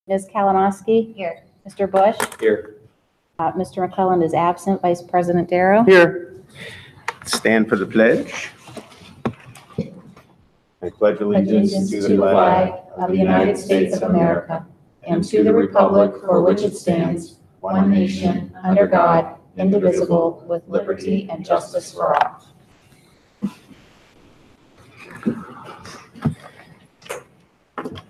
Ms. Kalinowski? Here. Mr. Bush? Here. Mr. McClelland is absent. Vice President Darrow? Here. Stand for the pledge. I pledge Allegiance to the flag of the United States of America and to the republic for which it stands, one nation, under God, indivisible, with liberty and justice for all.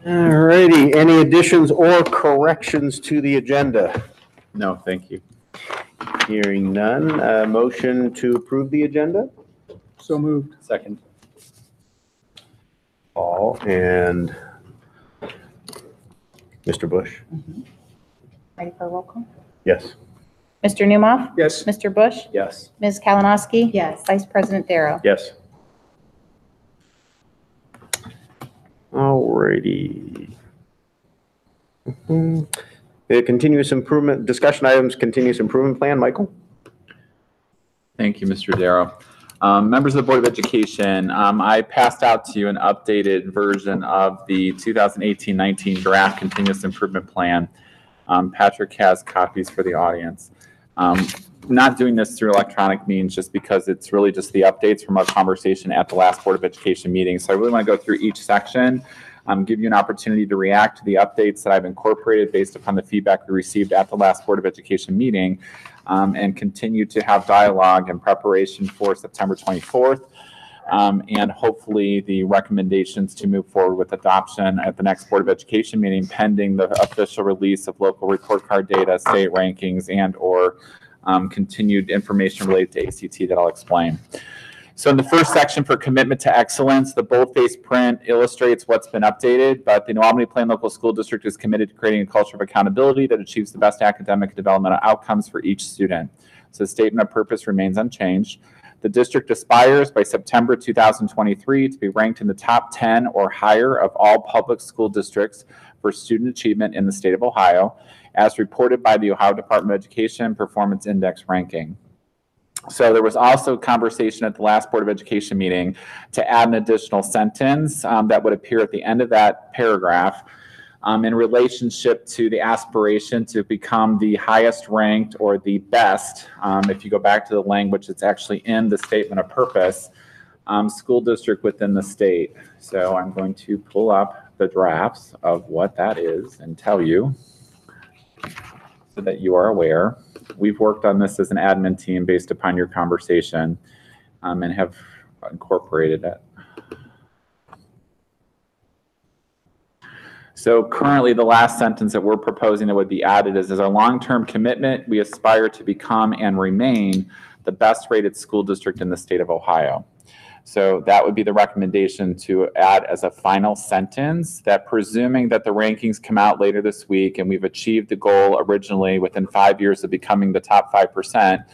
All righty. Any additions or corrections to the agenda? No, thank you. Hearing none. Motion to approve the agenda? So moved. Second. Paul and Mr. Bush. Ready for a roll call? Yes. Mr. Newmoff? Yes. Mr. Bush? Yes. Ms. Kalinowski? Yes. Vice President Darrow? Yes. All righty. The continuous improvement, discussion items, continuous improvement plan, Michael? Thank you, Mr. Darrow. Members of the Board of Education, I passed out to you an updated version of the 2018-19 draft continuous improvement plan. Patrick has copies for the audience. Not doing this through electronic means just because it's really just the updates from our conversation at the last Board of Education meeting. So I really want to go through each section, give you an opportunity to react to the updates that I've incorporated based upon the feedback we received at the last Board of Education meeting, and continue to have dialogue in preparation for September 24th, and hopefully the recommendations to move forward with adoption at the next Board of Education meeting pending the official release of local report card data, state rankings, and or continued information related to ACT that I'll explain. So in the first section for commitment to excellence, the boldface print illustrates what's been updated, but the New Albany Plain Local School District is committed to creating a culture of accountability that achieves the best academic and developmental outcomes for each student. So the statement of purpose remains unchanged. The district aspires by September 2023 to be ranked in the top 10 or higher of all public school districts for student achievement in the state of Ohio, as reported by the Ohio Department of Education Performance Index ranking. So there was also conversation at the last Board of Education meeting to add an additional sentence that would appear at the end of that paragraph in relationship to the aspiration to become the highest ranked or the best, if you go back to the language, it's actually in the statement of purpose, school district within the state. So I'm going to pull up the drafts of what that is and tell you so that you are aware. We've worked on this as an admin team based upon your conversation and have incorporated it. So currently the last sentence that we're proposing that would be added is, as our long-term commitment, we aspire to become and remain the best rated school district in the state of Ohio. So that would be the recommendation to add as a final sentence, that presuming that the rankings come out later this week and we've achieved the goal originally within 5 years of becoming the top 5%,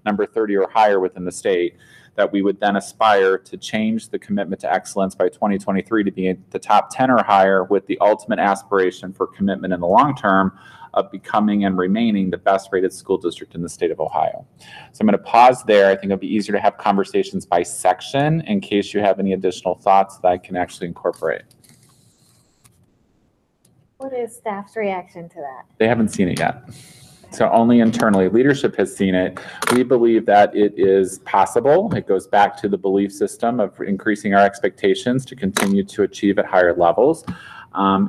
number 30 or higher within the state, that we would then aspire to change the commitment to excellence by 2023 to be at the top 10 or higher, with the ultimate aspiration for commitment in the long term of becoming and remaining the best rated school district in the state of Ohio. So I'm going to pause there. I think it'll be easier to have conversations by section in case you have any additional thoughts that I can actually incorporate. What is staff's reaction to that? They haven't seen it yet. So only internally. Leadership has seen it. We believe that it is possible. It goes back to the belief system of increasing our expectations to continue to achieve at higher levels.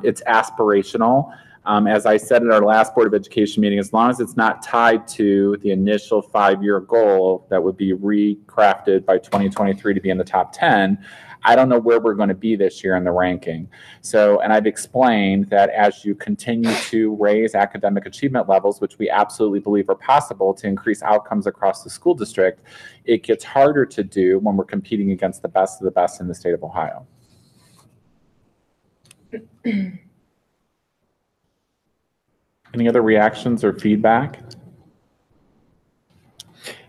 It's aspirational. As I said at our last Board of Education meeting, as long as it's not tied to the initial 5-year goal that would be recrafted by 2023 to be in the top 10, I don't know where we're going to be this year in the ranking. So, and I've explained that as you continue to raise academic achievement levels, which we absolutely believe are possible to increase outcomes across the school district, it gets harder to do when we're competing against the best of the best in the state of Ohio. Any other reactions or feedback?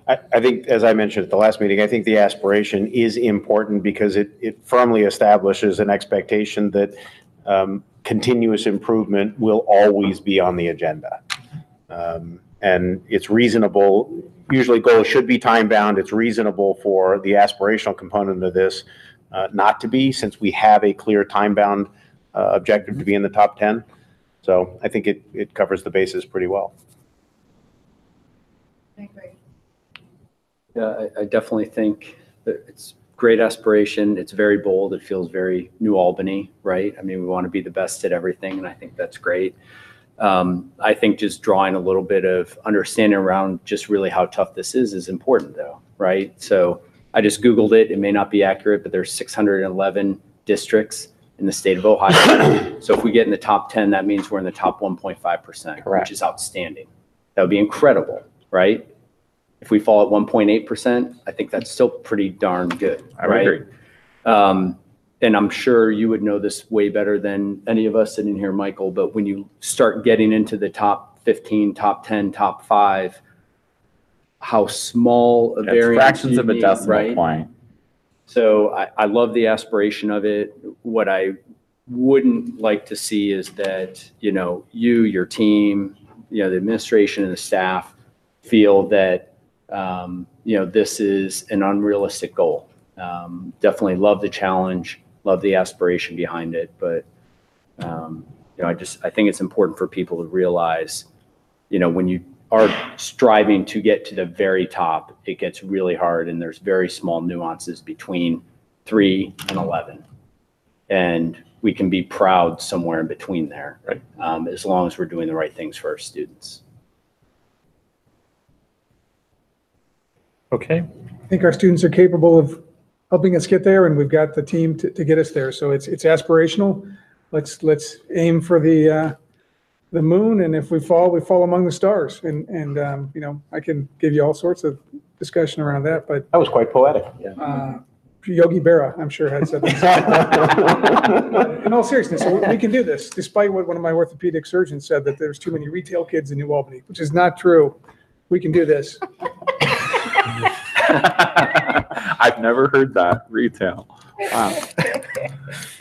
I think, as I mentioned at the last meeting, I think the aspiration is important because it firmly establishes an expectation that continuous improvement will always be on the agenda. And it's reasonable. Usually goals should be time bound. It's reasonable for the aspirational component of this not to be, since we have a clear time bound objective to be in the top 10. So I think it covers the bases pretty well. Yeah, I definitely think that it's great aspiration. It's very bold. It feels very New Albany, right? I mean, we want to be the best at everything, and I think that's great. I think just drawing a little bit of understanding around just really how tough this is important, though, right? So I just Googled it. It may not be accurate, but there's 611 districts in the state of Ohio. So if we get in the top 10, that means we're in the top 1.5%, which is outstanding. That would be incredible, right? If we fall at 1.8%, I think that's still pretty darn good. I would agree. And I'm sure you would know this way better than any of us sitting here, Michael, but when you start getting into the top 15, top 10, top 5, how small a variance Fractions you of a need, decimal right? point. So I love the aspiration of it. What I wouldn't like to see is that, your team, the administration and the staff feel that, this is an unrealistic goal. Definitely love the challenge, love the aspiration behind it. But, I think it's important for people to realize, when you are striving to get to the very top, it gets really hard, and there's very small nuances between 3 and 11. And we can be proud somewhere in between there, right? As long as we're doing the right things for our students. Okay. I think our students are capable of helping us get there, and we've got the team to get us there. So it's aspirational. Let's aim for the moon, and if we fall among the stars. And I can give you all sorts of discussion around that, but That was quite poetic. Yogi Berra, I'm sure, had said that. In all seriousness, we can do this, despite what one of my orthopedic surgeons said, that there's too many retail kids in New Albany, which is not true. We can do this. I've never heard that. Retail. Wow.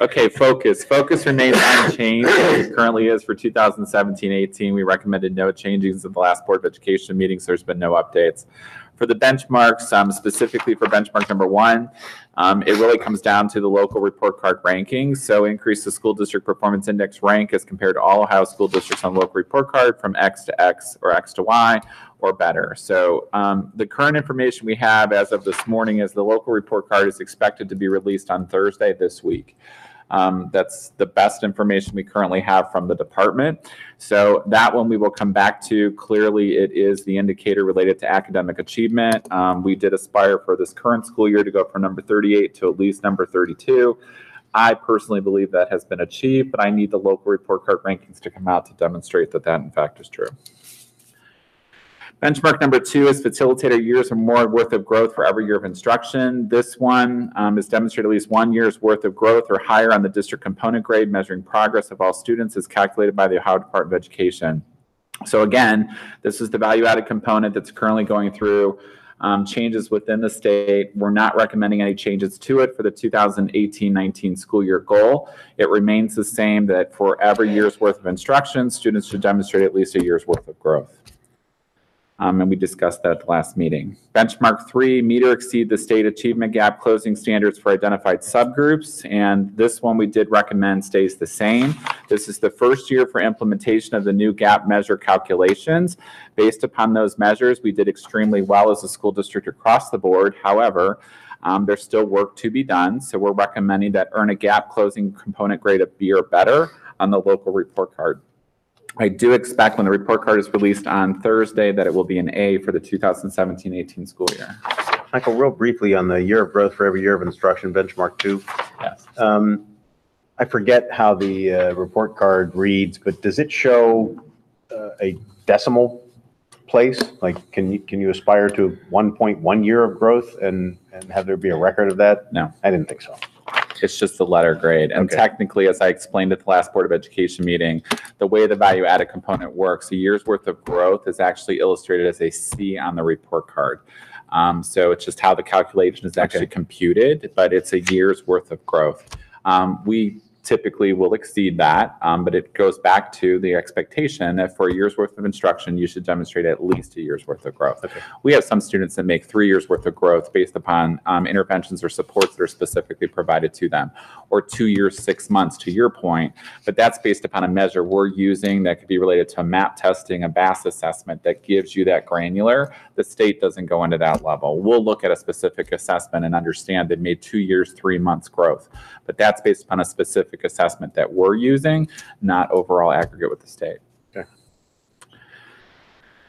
Okay, focus. Focus remains unchanged as it currently is for 2017-18. We recommended no changes at the last Board of Education meeting, so there's been no updates. For the benchmarks, specifically for benchmark number 1, it really comes down to the local report card rankings. So increase the school district performance index rank as compared to all Ohio school districts on local report card from X to X or X to Y or better. So the current information we have as of this morning is the local report card is expected to be released on Thursday this week. That's the best information we currently have from the department. So that one we will come back to. Clearly, it is the indicator related to academic achievement. We did aspire for this current school year to go from number 38 to at least number 32. I personally believe that has been achieved, but I need the local report card rankings to come out to demonstrate that that in fact is true. Benchmark number 2 is facilitator years or more worth of growth for every year of instruction. This one is demonstrated at least 1 year's worth of growth or higher on the district component grade, measuring progress of all students as calculated by the Ohio Department of Education. So again, this is the value-added component that's currently going through changes within the state. We're not recommending any changes to it for the 2018-19 school year goal. It remains the same that for every year's worth of instruction, students should demonstrate at least a year's worth of growth. And we discussed that at the last meeting. Benchmark 3, meet or exceed the state achievement gap closing standards for identified subgroups. And this one we did recommend stays the same. This is the first year for implementation of the new gap measure calculations. Based upon those measures, we did extremely well as a school district across the board. However, there's still work to be done. So we're recommending that earn a gap closing component grade of B or better on the local report card. I do expect when the report card is released on Thursday that it will be an A for the 2017-18 school year. Michael, real briefly on the year of growth for every year of instruction, benchmark 2. Yes. I forget how the report card reads, but does it show a decimal place? Like, can you aspire to 1.1 year of growth and have there be a record of that? No. I didn't think so. It's just the letter grade. And Okay. technically, as I explained at the last Board of Education meeting, the way the value added component works, a year's worth of growth is actually illustrated as a C on the report card. So it's just how the calculation is actually computed, but it's a year's worth of growth. We typically will exceed that, but it goes back to the expectation that for a year's worth of instruction, you should demonstrate at least a year's worth of growth. Okay. We have some students that make 3 years worth of growth based upon interventions or supports that are specifically provided to them, or 2 years, 6 months, to your point, but that's based upon a measure we're using that could be related to a MAP testing, a BAS assessment that gives you that granular. The state doesn't go into that level. We'll look at a specific assessment and understand they made 2 years, 3 months growth, but that's based upon a specific assessment that we're using, not overall aggregate with the state. Okay.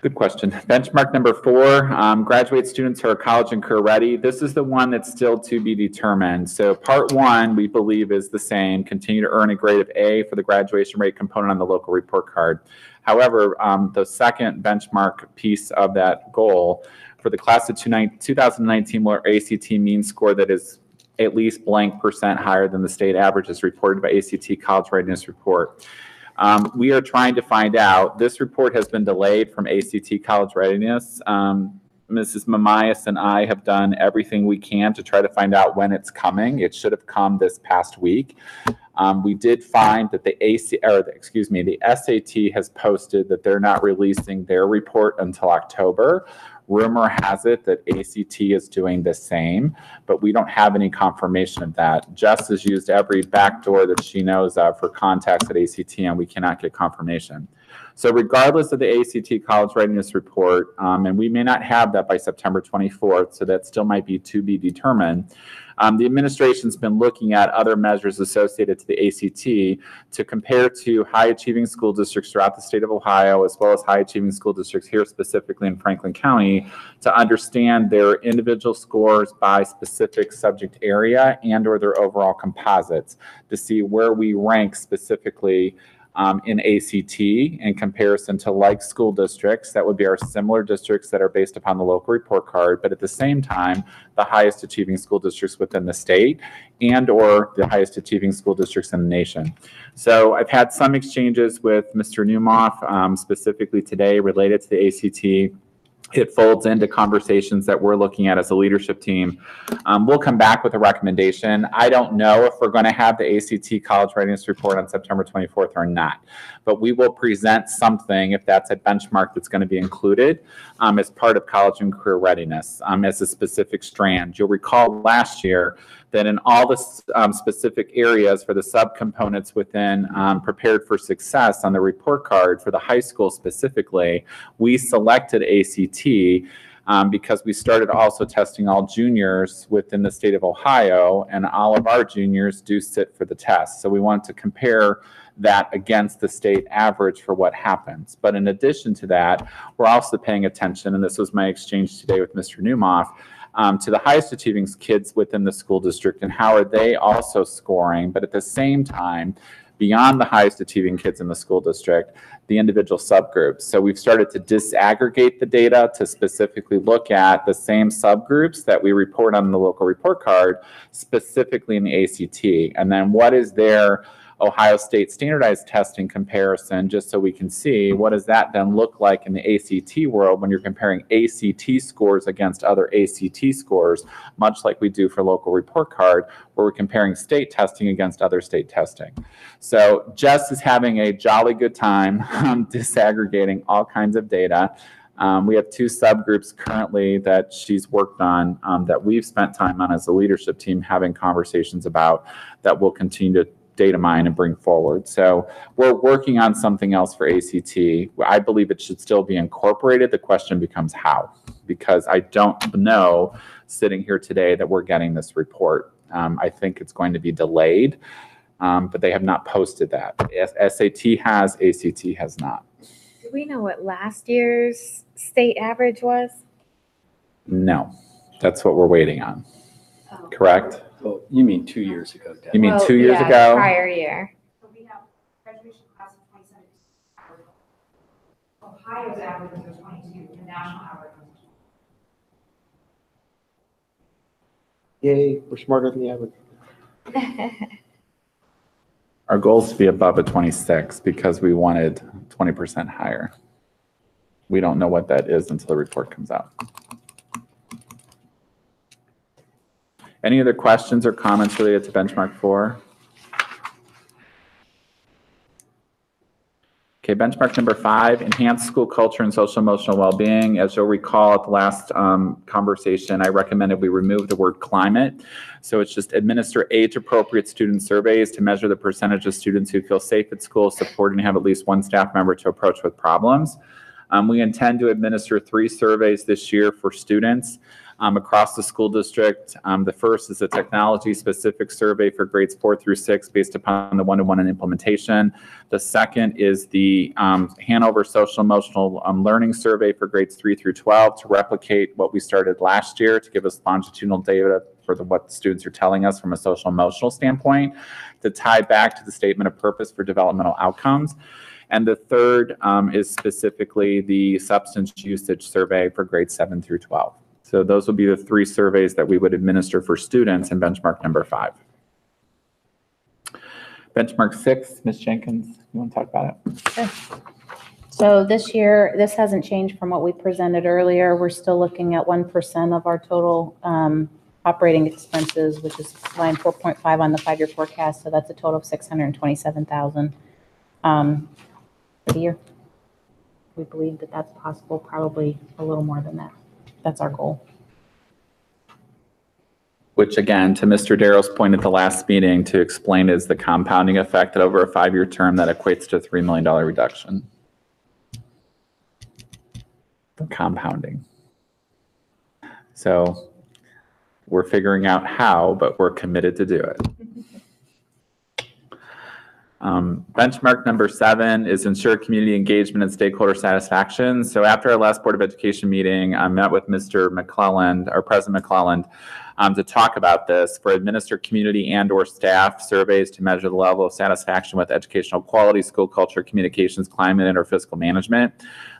Good question. Benchmark number 4, graduate students who are college and career ready. This is the one that's still to be determined. So part 1, we believe, is the same. Continue to earn a grade of A for the graduation rate component on the local report card. However, the second benchmark piece of that goal for the class of 2019 will ACT mean score that is at least blank % higher than the state average as reported by ACT College Readiness Report. We are trying to find out. This report has been delayed from ACT College Readiness. Mrs. Mamias and I have done everything we can to try to find out when it's coming. It should have come this past week. We did find that the SAT has posted that they're not releasing their report until October. Rumor has it that ACT is doing the same, but we don't have any confirmation of that. Jess has used every backdoor that she knows of for contacts at ACT, and we cannot get confirmation. So regardless of the ACT College Readiness Report, and we may not have that by September 24th, so that still might be to be determined, the administration's been looking at other measures associated to the ACT to compare to high-achieving school districts throughout the state of Ohio, as well as high-achieving school districts here specifically in Franklin County, to understand their individual scores by specific subject area and or their overall composites, to see where we rank specifically in ACT in comparison to like school districts. That would be our similar districts that are based upon the local report card, but at the same time, the highest achieving school districts within the state and or the highest achieving school districts in the nation. So I've had some exchanges with Mr. Newmoff, specifically today related to the ACT. It folds into conversations that we're looking at as a leadership team. We'll come back with a recommendation. I don't know if we're going to have the ACT College Readiness Report on September 24th or not, but we will present something if that's a benchmark that's going to be included as part of college and career readiness as a specific strand. You'll recall last year that in all the specific areas for the subcomponents within Prepared for Success on the report card for the high school specifically, we selected ACT because we started also testing all juniors within the state of Ohio, and all of our juniors do sit for the test. So we wanted to compare that against the state average for what happens. But in addition to that, we're also paying attention, and this was my exchange today with Mr. Newmoff, to the highest achieving kids within the school district and how are they also scoring, but at the same time, beyond the highest achieving kids in the school district, the individual subgroups. So we've started to disaggregate the data to specifically look at the same subgroups that we report on the local report card, specifically in the ACT. And then what is their Ohio State standardized testing comparison, just so we can see what does that then look like in the ACT world when you're comparing ACT scores against other ACT scores, much like we do for local report card, where we're comparing state testing against other state testing. So Jess is having a jolly good time disaggregating all kinds of data. We have 2 subgroups currently that she's worked on that we've spent time on as a leadership team having conversations about that we'll continue to data mine and bring forward. So we're working on something else for ACT. I believe it should still be incorporated. The question becomes how, because I don't know sitting here today that we're getting this report. I think it's going to be delayed, but they have not posted that. SAT has, ACT has not. Do we know what last year's state average was? No, that's what we're waiting on. Oh. Correct? Well, you mean 2 years ago, Deb. You mean 2 years ago? Prior year. So we have graduation class of 2017. Ohio's average was 22, the national average was 20. Yay, we're smarter than the average. Our goal is to be above a 26 because we wanted 20% higher. We don't know what that is until the report comes out. Any other questions or comments related to benchmark 4? Okay, benchmark number 5, enhance school culture and social emotional well-being. As you'll recall at the last conversation, I recommended we remove the word climate. So it's just administer age-appropriate student surveys to measure the percentage of students who feel safe at school, supported, and have at least one staff member to approach with problems. We intend to administer 3 surveys this year for students across the school district. The first is a technology-specific survey for grades 4 through 6 based upon the one-to-one and implementation. The second is the Hanover Social Emotional Learning Survey for grades 3 through 12 to replicate what we started last year to give us longitudinal data for what students are telling us from a social emotional standpoint to tie back to the statement of purpose for developmental outcomes. And the third is specifically the substance usage survey for grades 7 through 12. So those will be the 3 surveys that we would administer for students in benchmark number 5. Benchmark 6, Ms. Jenkins, you want to talk about it? Sure. So this year, this hasn't changed from what we presented earlier. We're still looking at 1% of our total operating expenses, which is line 4.5 on the 5-year forecast. So that's a total of $627,000 for the year. We believe that that's possible, probably a little more than that. That's our goal. Which again, to Mr. Darrow's point at the last meeting, to explain is the compounding effect that over a 5-year term that equates to a $3 million reduction. The compounding. So we're figuring out how, but we're committed to do it. Benchmark number 7 is ensure community engagement and stakeholder satisfaction. So after our last Board of Education meeting, I met with Mr. McClelland, or President McClelland, to talk about this for administer community and or staff surveys to measure the level of satisfaction with educational quality, school culture, communications, climate, and or fiscal management.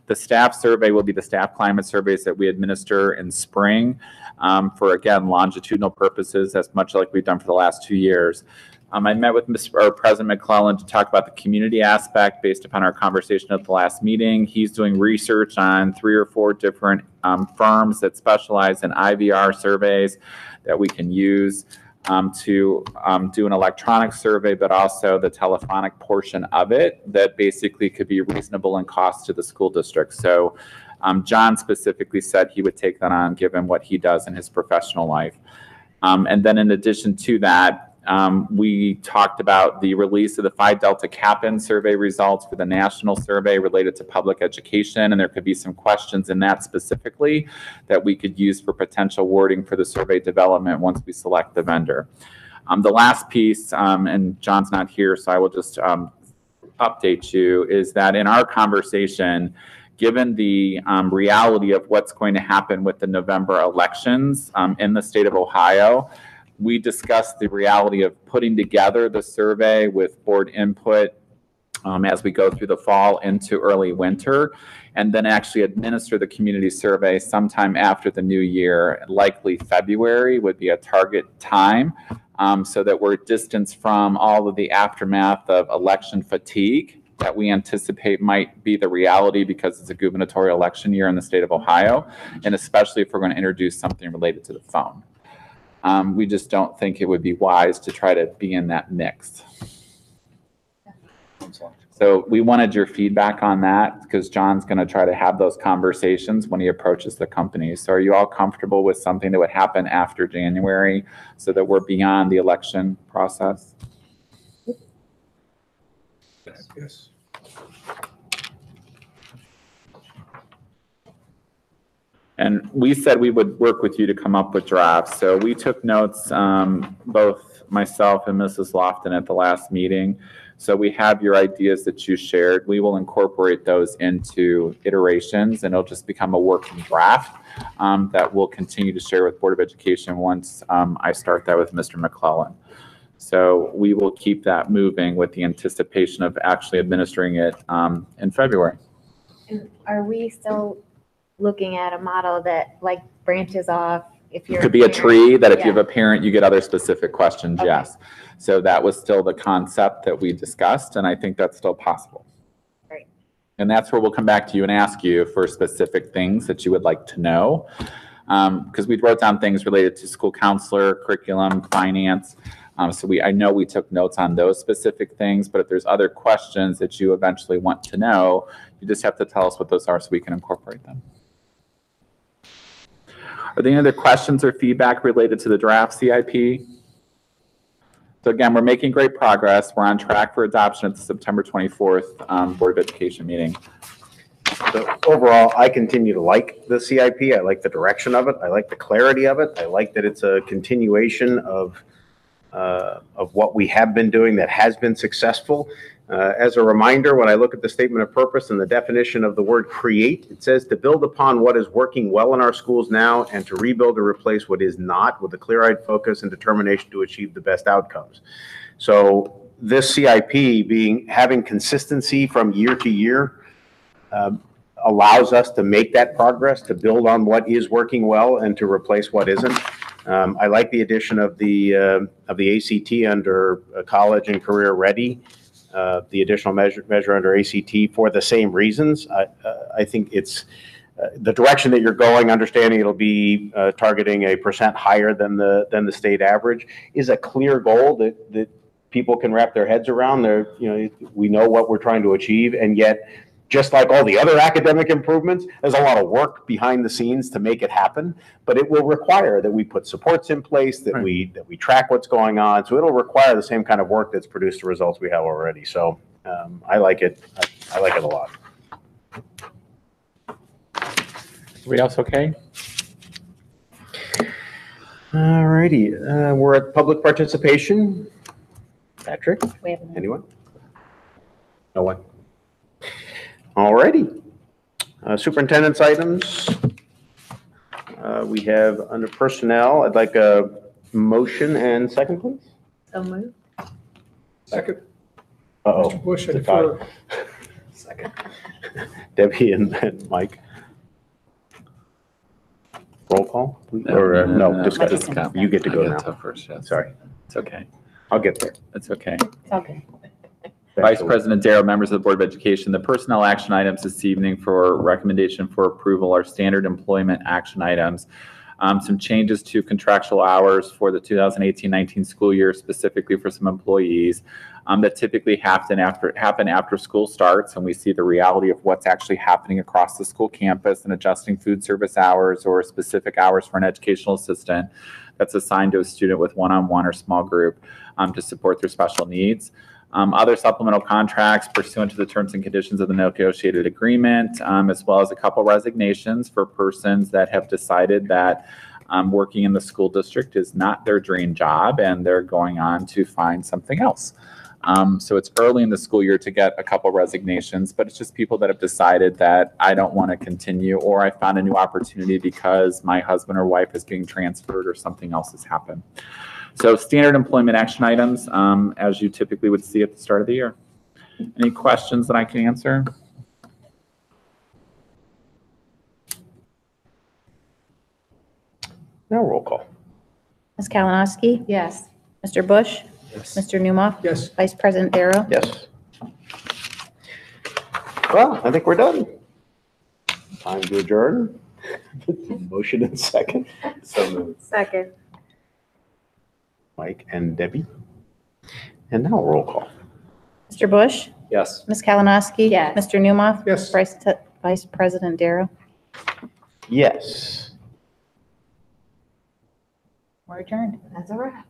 The staff survey will be the staff climate surveys that we administer in spring for, again, longitudinal purposes, as much like we've done for the last 2 years. I met with President McClellan to talk about the community aspect based upon our conversation at the last meeting. He's doing research on 3 or 4 different firms that specialize in IVR surveys that we can use to do an electronic survey, but also the telephonic portion of it that basically could be reasonable in cost to the school district. So John specifically said he would take that on given what he does in his professional life. And then in addition to that, we talked about the release of the Phi Delta Kappan survey results for the national survey related to public education, and there could be some questions in that specifically that we could use for potential wording for the survey development once we select the vendor. The last piece, and John's not here, so I will just update you, is that in our conversation, given the reality of what's going to happen with the November elections in the state of Ohio, we discussed the reality of putting together the survey with board input as we go through the fall into early winter, and then actually administer the community survey sometime after the new year. Likely February would be a target time, so that we're distanced from all of the aftermath of election fatigue that we anticipate might be the reality because it's a gubernatorial election year in the state of Ohio, and especially if we're going to introduce something related to the phone. We just don't think it would be wise to try to be in that mix. So we wanted your feedback on that because John's going to try to have those conversations when he approaches the company. So are you all comfortable with something that would happen after January so that we're beyond the election process? Yes. And we said we would work with you to come up with drafts. So we took notes, both myself and Mrs. Lofton at the last meeting. So we have your ideas that you shared. We will incorporate those into iterations, and it'll just become a working draft that we'll continue to share with Board of Education once I start that with Mr. McClellan. So we will keep that moving with the anticipation of actually administering it in February. And are we still looking at a model that like branches off? If you're It could be a tree that if you Yeah. have a parent, you get other specific questions, Okay. yes. So that was still the concept that we discussed, and I think that's still possible. Great. And that's where we'll come back to you and ask you for specific things that you would like to know. Because we wrote down things related to school counselor, curriculum, finance. I know we took notes on those specific things, but if there's other questions that you eventually want to know, you just have to tell us what those are so we can incorporate them. Are there any other questions or feedback related to the draft CIP? So again, we're making great progress. We're on track for adoption at the September 24th Board of Education meeting. So overall, I continue to like the CIP. I like the direction of it. I like the clarity of it. I like that it's a continuation of what we have been doing that has been successful. As a reminder, when I look at the statement of purpose and the definition of the word create, it says to build upon what is working well in our schools now and to rebuild or replace what is not with a clear-eyed focus and determination to achieve the best outcomes. So this CIP having consistency from year to year allows us to make that progress, to build on what is working well and to replace what isn't. I like the addition of the ACT under college and career ready. The additional measure under ACT for the same reasons. I think it's the direction that you're going, understanding it'll be targeting a % higher than the state average is a clear goal that people can wrap their heads around. We know what we're trying to achieve, and yet just like all the other academic improvements, there's a lot of work behind the scenes to make it happen, but it will require that we put supports in place, that we track what's going on. So it'll require the same kind of work that's produced the results we have already. So I like it. I like it a lot. Everybody else okay? All righty. We're at public participation. Patrick, We have anyone? No one. All righty. Superintendent's items. We have under personnel, I'd like a motion and second, please. so moved. Second. Uh-oh. Mr. Bush, I It's a tie. defer. Second. Debbie and Mike. Roll call, please. Or no, discussion. Discuss. You get to go I now. to first, yes. Sorry. It's okay. I'll get there. It's okay. It's okay. Vice President Darrow, members of the Board of Education, the personnel action items this evening for recommendation for approval are standard employment action items. Some changes to contractual hours for the 2018-19 school year, specifically for some employees that typically happen after school starts, and we see the reality of what's actually happening across the school campus and adjusting food service hours or specific hours for an educational assistant that's assigned to a student with one-on-one or small group to support their special needs. Other supplemental contracts pursuant to the terms and conditions of the negotiated agreement, as well as a couple resignations for persons that have decided that working in the school district is not their dream job and they're going on to find something else. So it's early in the school year to get a couple resignations, but it's just people that have decided that I don't want to continue, or I found a new opportunity because my husband or wife is being transferred or something else has happened. So standard employment action items, as you typically would see at the start of the year. Any questions that I can answer? Now roll call. Ms. Kalinowski? Yes. Mr. Bush? Yes. Mr. Newmoff? Yes. Vice President Darrow? Yes. Well, I think we're done. Time to adjourn. Motion and second. So moved. Second. Mike and Debbie. And now roll call. Mr. Bush? Yes. Ms. Kalinowski? Yes. Mr. Newmoff? Yes. Vice President Darrow? Yes. We're adjourned. That's a wrap.